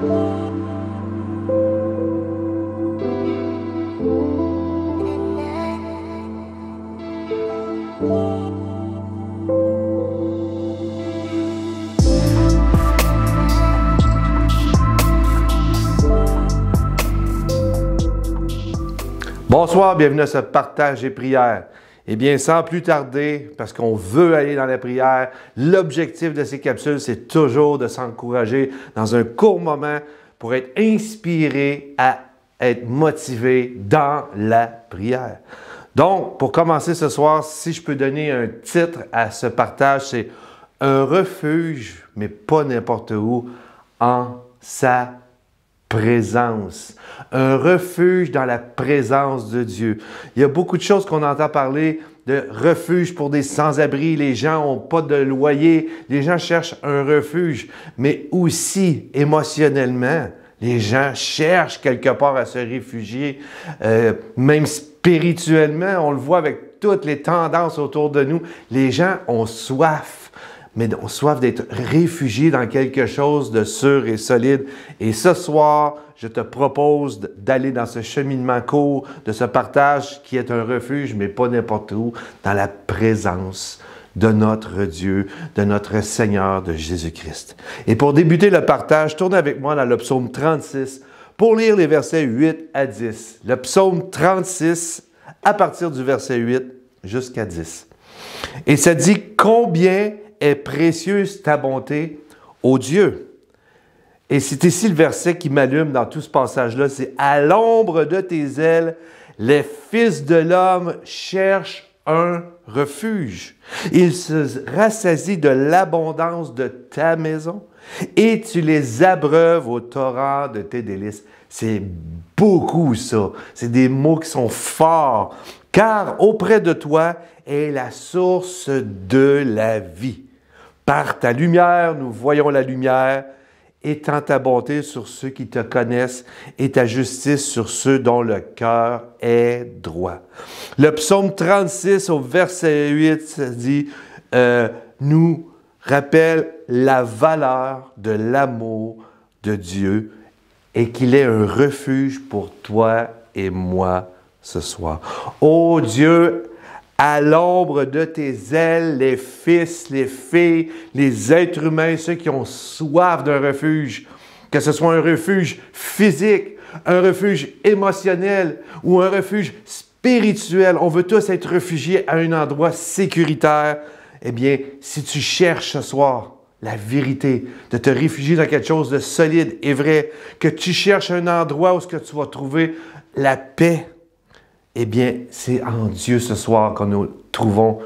Bonsoir, bienvenue à ce partage et prière. Eh bien, sans plus tarder, parce qu'on veut aller dans la prière, l'objectif de ces capsules, c'est toujours de s'encourager dans un court moment pour être inspiré à être motivé dans la prière. Donc, pour commencer ce soir, si je peux donner un titre à ce partage, c'est « Un refuge, mais pas n'importe où, en sa présence ». Un refuge dans la présence de Dieu. Il y a beaucoup de choses qu'on entend parler de refuge pour des sans-abri. Les gens n'ont pas de loyer. Les gens cherchent un refuge. Mais aussi, émotionnellement, les gens cherchent quelque part à se réfugier. Même spirituellement, on le voit avec toutes les tendances autour de nous. Les gens ont soif. Mais ont soif d'être réfugiés dans quelque chose de sûr et solide. Et ce soir, je te propose d'aller dans ce cheminement court, de ce partage qui est un refuge, mais pas n'importe où, dans la présence de notre Dieu, de notre Seigneur, de Jésus-Christ. Et pour débuter le partage, tournez avec moi dans le psaume 36 pour lire les versets 8 à 10. Le psaume 36, à partir du verset 8 jusqu'à 10. Et ça dit « Combien est précieuse ta bonté, ô Dieu. » Et c'est ici le verset qui m'allume dans tout ce passage-là. C'est « À l'ombre de tes ailes, les fils de l'homme cherchent un refuge. Ils se rassasient de l'abondance de ta maison et tu les abreuves au torrent de tes délices. » C'est beaucoup ça. C'est des mots qui sont forts. « Car auprès de toi est la source de la vie. Par ta lumière, nous voyons la lumière, étends ta bonté sur ceux qui te connaissent et ta justice sur ceux dont le cœur est droit. » Le psaume 36 au verset 8 ça dit nous rappelle la valeur de l'amour de Dieu et qu'il est un refuge pour toi et moi ce soir. Ô Dieu, à l'ombre de tes ailes, les fils, les filles, les êtres humains, ceux qui ont soif d'un refuge, que ce soit un refuge physique, un refuge émotionnel ou un refuge spirituel, on veut tous être réfugiés à un endroit sécuritaire. Eh bien, si tu cherches ce soir la vérité, de te réfugier dans quelque chose de solide et vrai, que tu cherches un endroit où tu vas trouver la paix, eh bien, c'est en Dieu ce soir que nous trouvons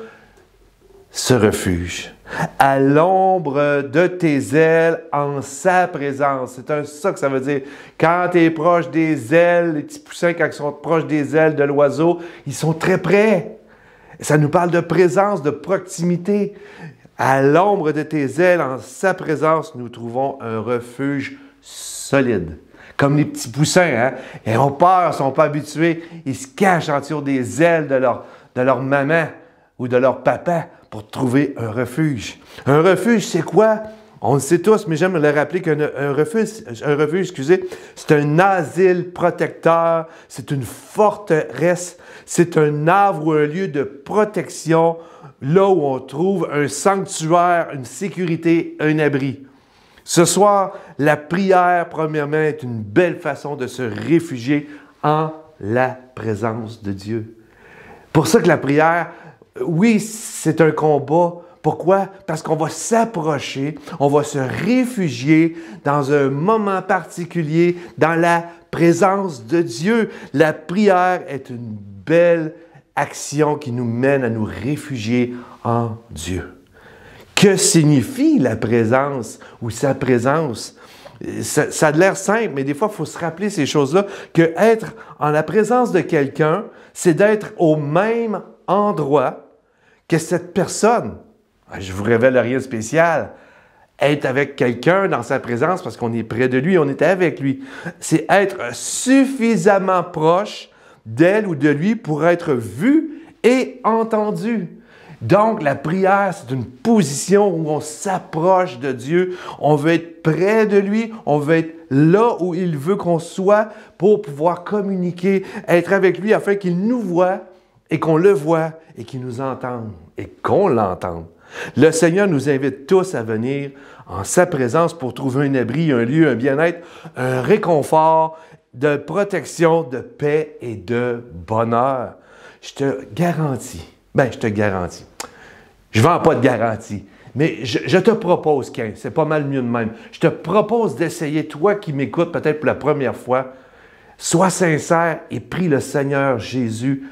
ce refuge. À l'ombre de tes ailes, en sa présence. C'est ça que ça veut dire. Quand tu es proche des ailes, les petits poussins, quand ils sont proches des ailes de l'oiseau, ils sont très près. Ça nous parle de présence, de proximité. À l'ombre de tes ailes, en sa présence, nous trouvons un refuge solide. Comme les petits poussins, hein? Ils ont peur, ils ne sont pas habitués. Ils se cachent en dessous des ailes de leur maman ou de leur papa pour trouver un refuge. Un refuge, c'est quoi? On le sait tous, mais j'aime le rappeler qu'un refuge, c'est un asile protecteur, c'est une forteresse, c'est un havre ou un lieu de protection, là où on trouve un sanctuaire, une sécurité, un abri. Ce soir, la prière, premièrement, est une belle façon de se réfugier en la présence de Dieu. Pour ça que la prière, oui, c'est un combat. Pourquoi? Parce qu'on va s'approcher, on va se réfugier dans un moment particulier, dans la présence de Dieu. La prière est une belle action qui nous mène à nous réfugier en Dieu. Que signifie la présence ou sa présence? Ça a l'air simple, mais des fois, il faut se rappeler ces choses-là, que être en la présence de quelqu'un, c'est d'être au même endroit que cette personne. Je ne vous révèle rien de spécial. Être avec quelqu'un dans sa présence parce qu'on est près de lui, on est avec lui. C'est être suffisamment proche d'elle ou de lui pour être vu et entendu. Donc, la prière, c'est une position où on s'approche de Dieu. On veut être près de lui. On veut être là où il veut qu'on soit pour pouvoir communiquer, être avec lui afin qu'il nous voie et qu'on le voie et qu'il nous entende et qu'on l'entende. Le Seigneur nous invite tous à venir en sa présence pour trouver un abri, un lieu, un bien-être, un réconfort de protection, de paix et de bonheur. Je te garantis, je ne vends pas de garantie, mais je te propose, c'est pas mal mieux de même, je te propose d'essayer, toi qui m'écoutes peut-être pour la première fois, sois sincère et prie le Seigneur Jésus,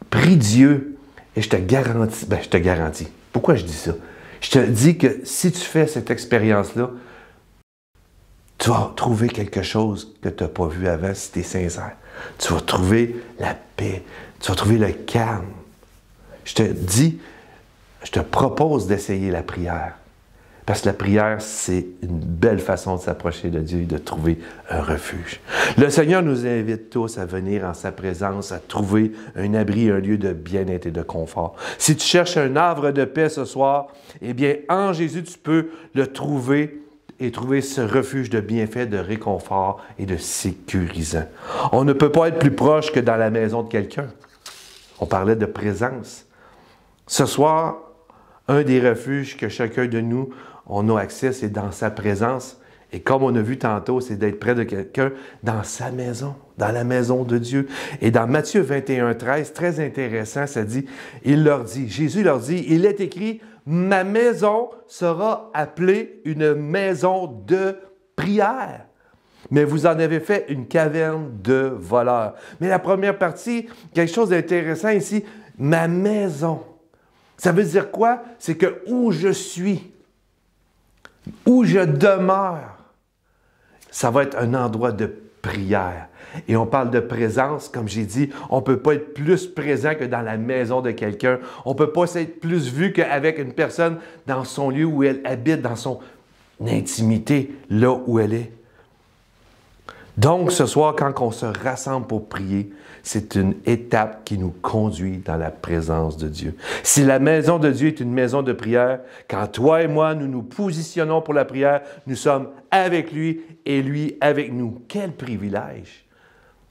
prie Dieu, et je te garantis. Pourquoi je dis ça? Je te dis que si tu fais cette expérience-là, tu vas trouver quelque chose que tu n'as pas vu avant si tu es sincère. Tu vas trouver la paix, tu vas trouver le calme. Je te propose d'essayer la prière. Parce que la prière, c'est une belle façon de s'approcher de Dieu et de trouver un refuge. Le Seigneur nous invite tous à venir en sa présence, à trouver un abri, un lieu de bien-être et de confort. Si tu cherches un havre de paix ce soir, eh bien, en Jésus, tu peux le trouver et trouver ce refuge de bienfait, de réconfort et de sécurisant. On ne peut pas être plus proche que dans la maison de quelqu'un. On parlait de présence. Ce soir, un des refuges que chacun de nous, on a accès, c'est dans sa présence. Et comme on a vu tantôt, c'est d'être près de quelqu'un dans sa maison, dans la maison de Dieu. Et dans Matthieu 21, 13, très intéressant, ça dit, Jésus leur dit, il est écrit, ma maison sera appelée une maison de prière. Mais vous en avez fait une caverne de voleurs. Mais la première partie, quelque chose d'intéressant ici, ma maison. Ça veut dire quoi? C'est que où je suis, où je demeure, ça va être un endroit de prière. Et on parle de présence, comme j'ai dit, on ne peut pas être plus présent que dans la maison de quelqu'un. On ne peut pas être plus vu qu'avec une personne dans son lieu où elle habite, dans son intimité, là où elle est. Donc, ce soir, quand on se rassemble pour prier, c'est une étape qui nous conduit dans la présence de Dieu. Si la maison de Dieu est une maison de prière, quand toi et moi, nous nous positionnons pour la prière, nous sommes avec lui et lui avec nous. Quel privilège!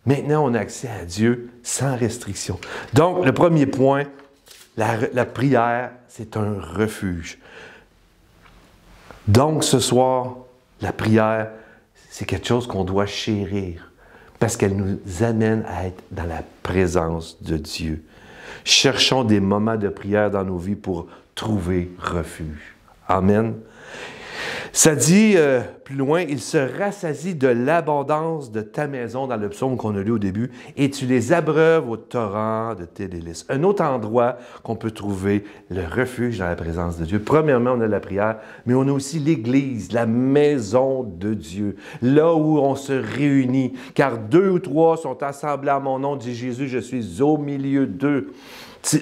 Maintenant, on a accès à Dieu sans restriction. Donc, le premier point, la prière, c'est un refuge. Donc, ce soir, la prière, c'est quelque chose qu'on doit chérir parce qu'elle nous amène à être dans la présence de Dieu. Cherchons des moments de prière dans nos vies pour trouver refuge. Amen. Ça dit plus loin, il se rassasie de l'abondance de ta maison dans le psaume qu'on a lu au début, et tu les abreuves au torrent de tes délices. Un autre endroit qu'on peut trouver le refuge dans la présence de Dieu. Premièrement, on a la prière, mais on a aussi l'Église, la maison de Dieu, là où on se réunit. Car 2 ou 3 sont assemblés à mon nom, dit Jésus, je suis au milieu d'eux.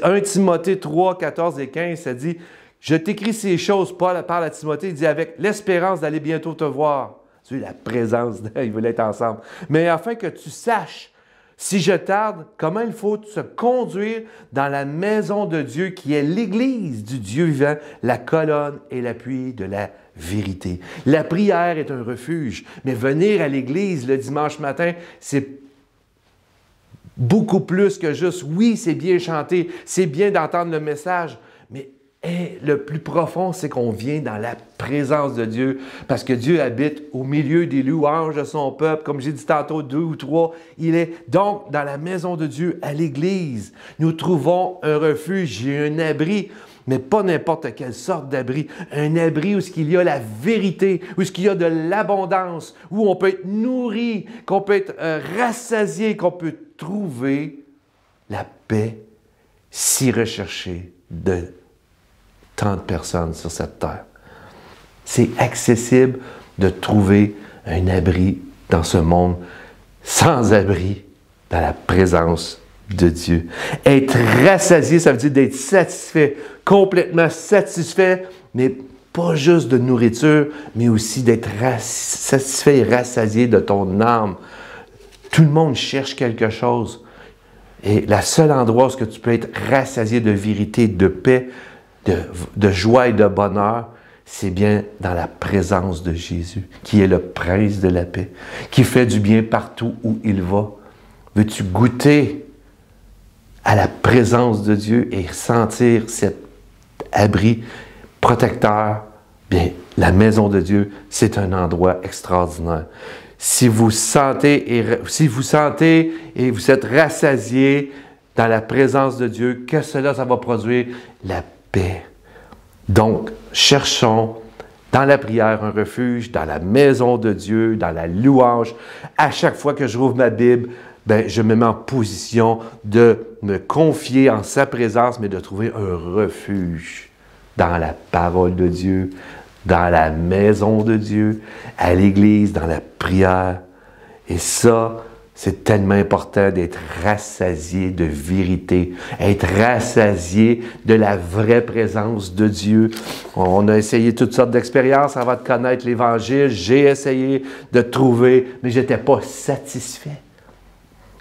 1 Timothée 3, 14 et 15, ça dit, je t'écris ces choses, Paul parle à Timothée, il dit avec l'espérance d'aller bientôt te voir. Tu sais, la présence, ils veulent être ensemble. Mais afin que tu saches, si je tarde, comment il faut se conduire dans la maison de Dieu qui est l'Église du Dieu vivant, la colonne et l'appui de la vérité. La prière est un refuge, mais venir à l'Église le dimanche matin, c'est beaucoup plus que juste, oui, c'est bien chanter, c'est bien d'entendre le message, mais le plus profond, c'est qu'on vient dans la présence de Dieu, parce que Dieu habite au milieu des louanges de son peuple. Comme j'ai dit tantôt, 2 ou 3, il est donc dans la maison de Dieu, à l'Église. Nous trouvons un refuge et un abri, mais pas n'importe quelle sorte d'abri. Un abri où il y a la vérité, où il y a de l'abondance, où on peut être nourri, qu'on peut être rassasié, qu'on peut trouver la paix si recherchée de tant de personnes sur cette terre. C'est accessible de trouver un abri dans ce monde sans abri, dans la présence de Dieu. Être rassasié, ça veut dire d'être satisfait, complètement satisfait, mais pas juste de nourriture, mais aussi d'être satisfait et rassasié de ton âme. Tout le monde cherche quelque chose. Et le seul endroit où tu peux être rassasié de vérité, de paix, de joie et de bonheur, c'est bien dans la présence de Jésus, qui est le prince de la paix, qui fait du bien partout où il va. Veux-tu goûter à la présence de Dieu et sentir cet abri protecteur? Bien, la maison de Dieu, c'est un endroit extraordinaire. Si vous sentez et vous êtes rassasié dans la présence de Dieu, que cela, ça va produire la paix. Donc, cherchons dans la prière un refuge, dans la maison de Dieu, dans la louange. À chaque fois que je rouvre ma Bible, ben, je me mets en position de me confier en sa présence, mais de trouver un refuge dans la parole de Dieu, dans la maison de Dieu, à l'Église, dans la prière. Et ça, c'est tellement important d'être rassasié de vérité, être rassasié de la vraie présence de Dieu. On a essayé toutes sortes d'expériences avant de connaître l'Évangile. J'ai essayé de trouver, mais je n'étais pas satisfait.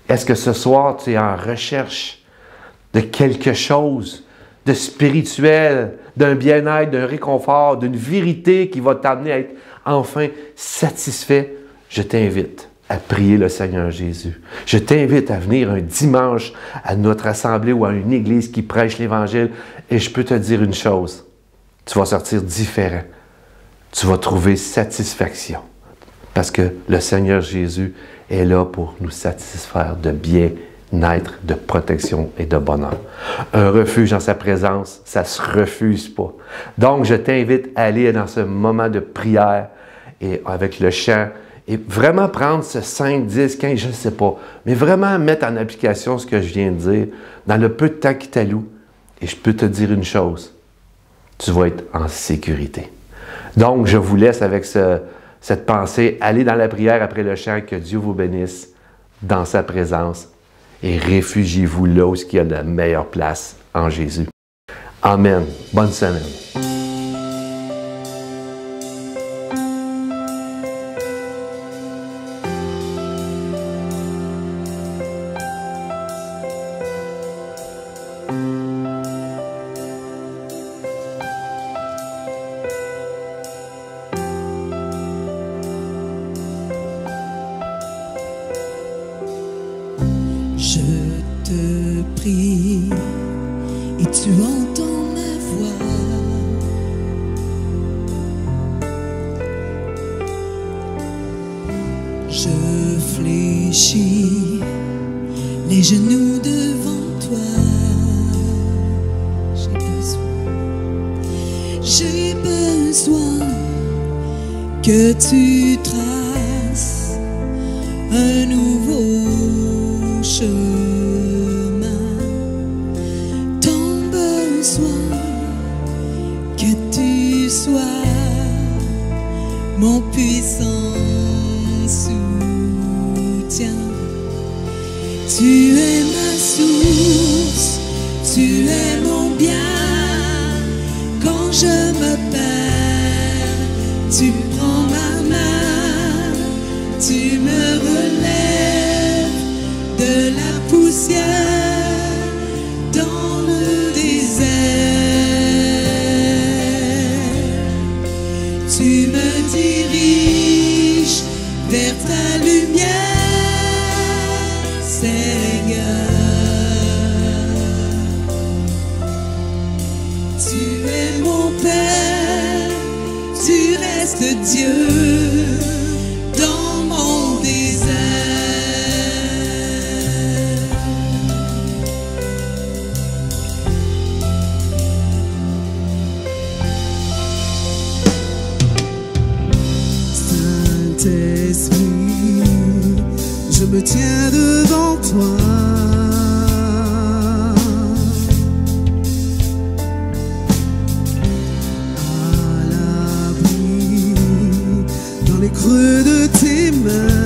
Est-ce que ce soir, tu es en recherche de quelque chose de spirituel, d'un bien-être, d'un réconfort, d'une vérité qui va t'amener à être enfin satisfait? Je t'invite à prier le Seigneur Jésus. Je t'invite à venir un dimanche à notre assemblée ou à une église qui prêche l'Évangile. Et je peux te dire une chose, tu vas sortir différent. Tu vas trouver satisfaction. Parce que le Seigneur Jésus est là pour nous satisfaire de bien-être, de protection et de bonheur. Un refuge en sa présence, ça ne se refuse pas. Donc, je t'invite à aller dans ce moment de prière et avec le chant, et vraiment prendre ce 5, 10, 15, je ne sais pas, mais vraiment mettre en application ce que je viens de dire dans le peu de temps qui t'alloue. Et je peux te dire une chose, tu vas être en sécurité. Donc, je vous laisse avec cette pensée. Allez dans la prière après le chant, que Dieu vous bénisse dans sa présence et réfugiez-vous là où il y a la meilleure place en Jésus. Amen. Bonne semaine. Je te prie et tu entends ma voix. Je fléchis les genoux devant toi. J'ai besoin que tu traces un nouveau chemin. Tant besoin que tu sois mon puissant soutien. Tu es ma source, tu es mon bien. Quand je me perds, tu prends ma main, tu me relèves de la poussière dans le désert. Tu me diriges vers ta lumière, Seigneur. Tu es mon Père, tu restes Dieu dans mon désert. Saint-Esprit, je me tiens devant toi. À l'abri dans les creux de tes mains.